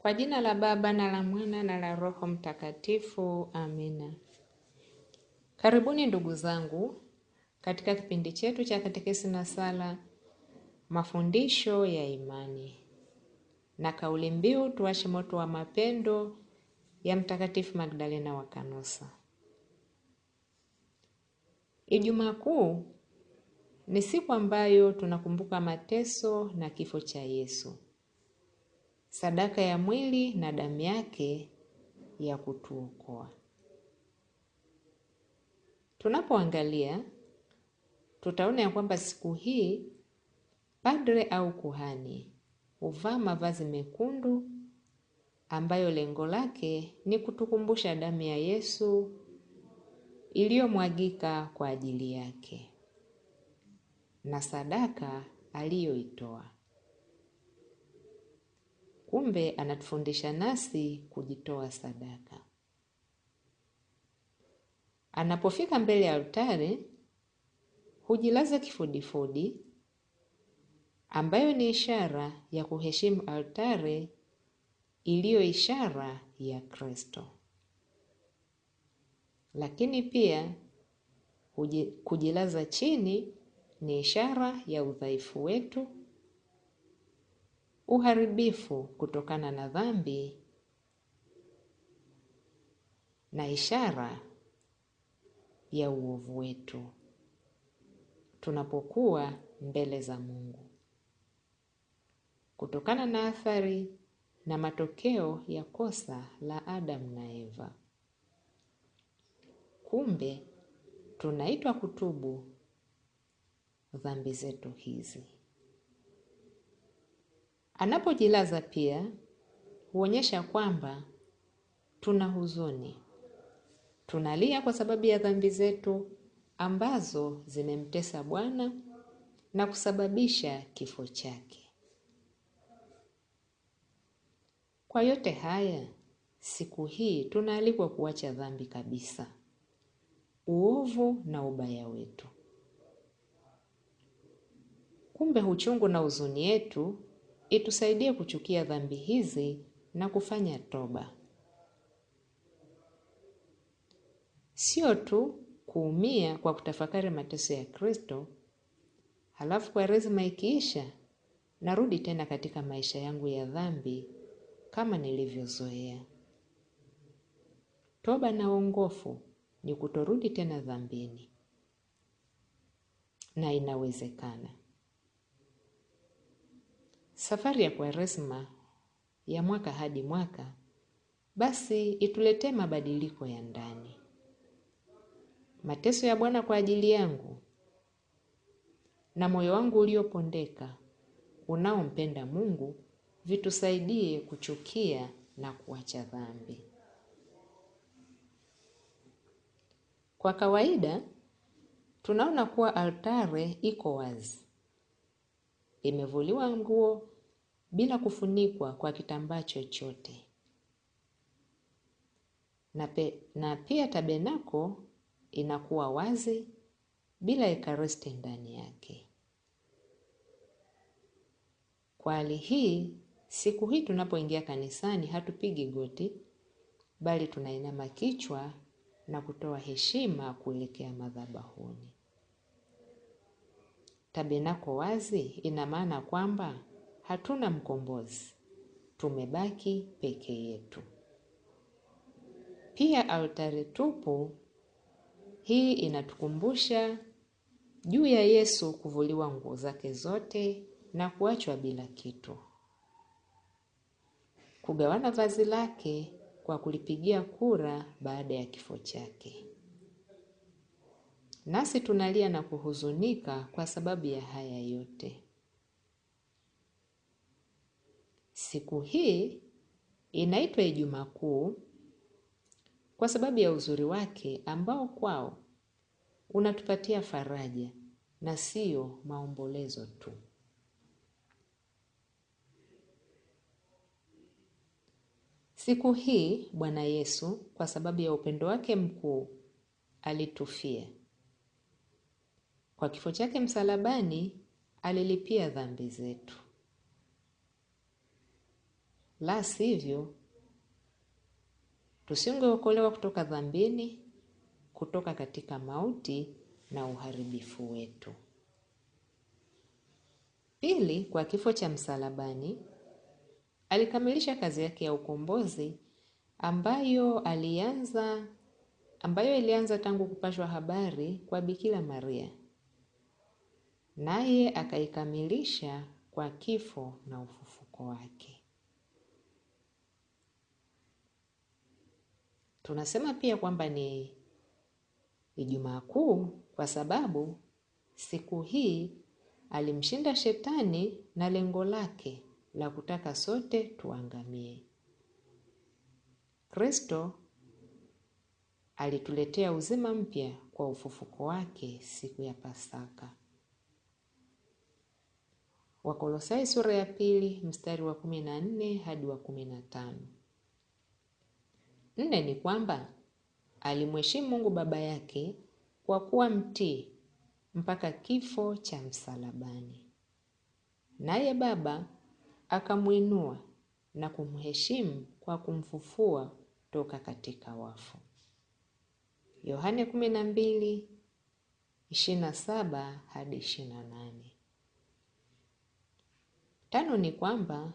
Kwa jina la Baba na la Mwana na la Roho Mtakatifu. Amina. Karibuni ndugu zangu katika kipindi chetu cha katekesi na sala, mafundisho ya imani, na kauli mbiu tuwashe moto wa mapendo ya Mtakatifu Magdalena wa Kanosa. Ijumaa Kuu ni siku ambayo tunakumbuka mateso na kifo cha Yesu, sadaka ya mwili na damu yake ya kutuokoa. Tunapoangalia tutaona ya kwamba siku hii padre au kuhani huvaa mavazi mekundu ambayo lengo lake ni kutukumbusha damu ya Yesu iliyomwagika kwa ajili yake na sadaka aliyoitoa. Kumbe anatufundisha nasi kujitoa sadaka. Anapofika mbele ya altare, hujilaza kifudifudi, ambayo ni ishara ya kuheshimu altare iliyo ishara ya Kristo. Lakini pia kujilaza chini ni ishara ya udhaifu wetu, uharibifu kutokana na dhambi, na ishara ya uovu wetu tunapokuwa mbele za Mungu, kutokana na athari na matokeo ya kosa la Adamu na Eva. Kumbe tunaitwa kutubu dhambi zetu hizi. Anapojilaza pia huonyesha kwamba tuna huzuni, tunalia kwa sababu ya dhambi zetu ambazo zimemtesa Bwana na kusababisha kifo chake. Kwa yote haya, siku hii tunaalikwa kuacha dhambi kabisa, uovu na ubaya wetu. Kumbe uchungu na huzuni yetu itusaidie kuchukia dhambi hizi na kufanya toba. Sio tu kuumia kwa kutafakari mateso ya Kristo, halafu Kwaresima ikiisha narudi tena katika maisha yangu ya dhambi kama nilivyozoea. Toba na uongofu ni kutorudi tena dhambini, na inawezekana. Safari ya Kwaresima ya mwaka hadi mwaka basi ituletee mabadiliko ya ndani. Mateso ya Bwana kwa ajili yangu na moyo wangu uliopondeka unaompenda Mungu vitusaidie kuchukia na kuacha dhambi. Kwa kawaida tunaona kuwa altare iko wazi, imevuliwa nguo bila kufunikwa kwa kitambaa chochote, na pia tabenako inakuwa wazi bila ekaristi ndani yake. Kwa hali hii, siku hii tunapoingia kanisani hatupigi goti, bali tunainama kichwa na kutoa heshima kuelekea madhabahuni. Tabenako wazi ina maana kwamba hatuna mkombozi, tumebaki peke yetu. Pia altare tupu hii inatukumbusha juu ya Yesu kuvuliwa nguo zake zote na kuachwa bila kitu, kugawana vazi lake kwa kulipigia kura baada ya kifo chake. Nasi tunalia na kuhuzunika kwa sababu ya haya yote. Siku hii inaitwa Ijumaa Kuu kwa sababu ya uzuri wake ambao kwao unatupatia faraja na sio maombolezo tu. Siku hii Bwana Yesu kwa sababu ya upendo wake mkuu alitufia. Kwa kifo chake msalabani alilipia dhambi zetu. La sivyo tusingeokolewa kutoka dhambini, kutoka katika mauti na uharibifu wetu. Pili, kwa kifo cha msalabani, alikamilisha kazi yake ya ukombozi ambayo ilianza tangu kupashwa habari kwa Bikira Maria. Naye akaikamilisha kwa kifo na ufufuko wake. Tunasema pia kwamba ni Ijumaa Kuu kwa sababu siku hii alimshinda Shetani na lengo lake la kutaka sote tuangamie. Kristo alituletea uzima mpya kwa ufufuko wake siku ya Pasaka. Wakolosai sura ya 2 mstari wa 14 hadi wa 15. 4 ni kwamba alimheshimu Mungu Baba yake kwa kuwa mtii mpaka kifo cha msalabani. Naye Baba akamuinua na kumheshimu kwa kumfufua toka katika wafu. Yohane 12:27 hadi 28. 5 ni kwamba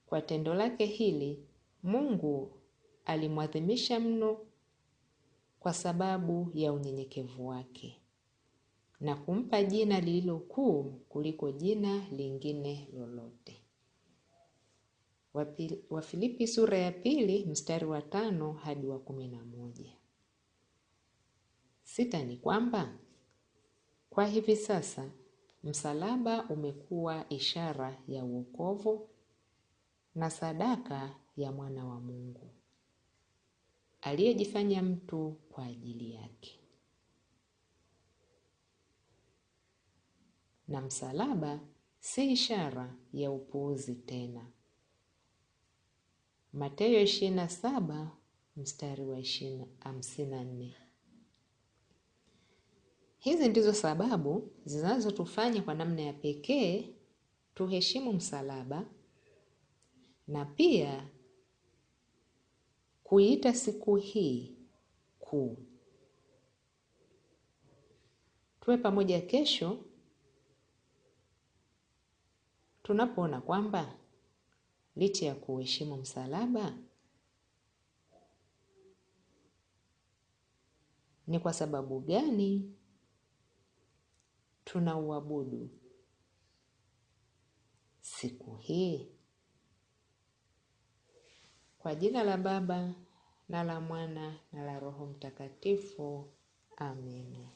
kwa tendo lake hili Mungu alimwadhimisha mno kwa sababu ya unyenyekevu wake na kumpa jina lililo kuu kuliko jina lingine lolote. Wafilipi sura ya 2 mstari wa 5 hadi wa 11. 6 ni kwamba kwa hivi sasa msalaba umekuwa ishara ya wokovu na sadaka ya mwana wa Mungu aliyejifanya mtu kwa ajili yake. Na msalaba si ishara ya upuuzi tena. Mathayo 27 mstari wa 54. Hizi ndizo sababu zinazotufanya kwa namna ya pekee tuheshimu msalaba na pia kuiita siku hii kuu. Tuwe pamoja kesho tunapoona kwamba licha ya kuheshimu msalaba ni kwa sababu gani tunauabudu siku hii. Kwa jina la Baba na la Mwana na la Roho Mtakatifu. Amen.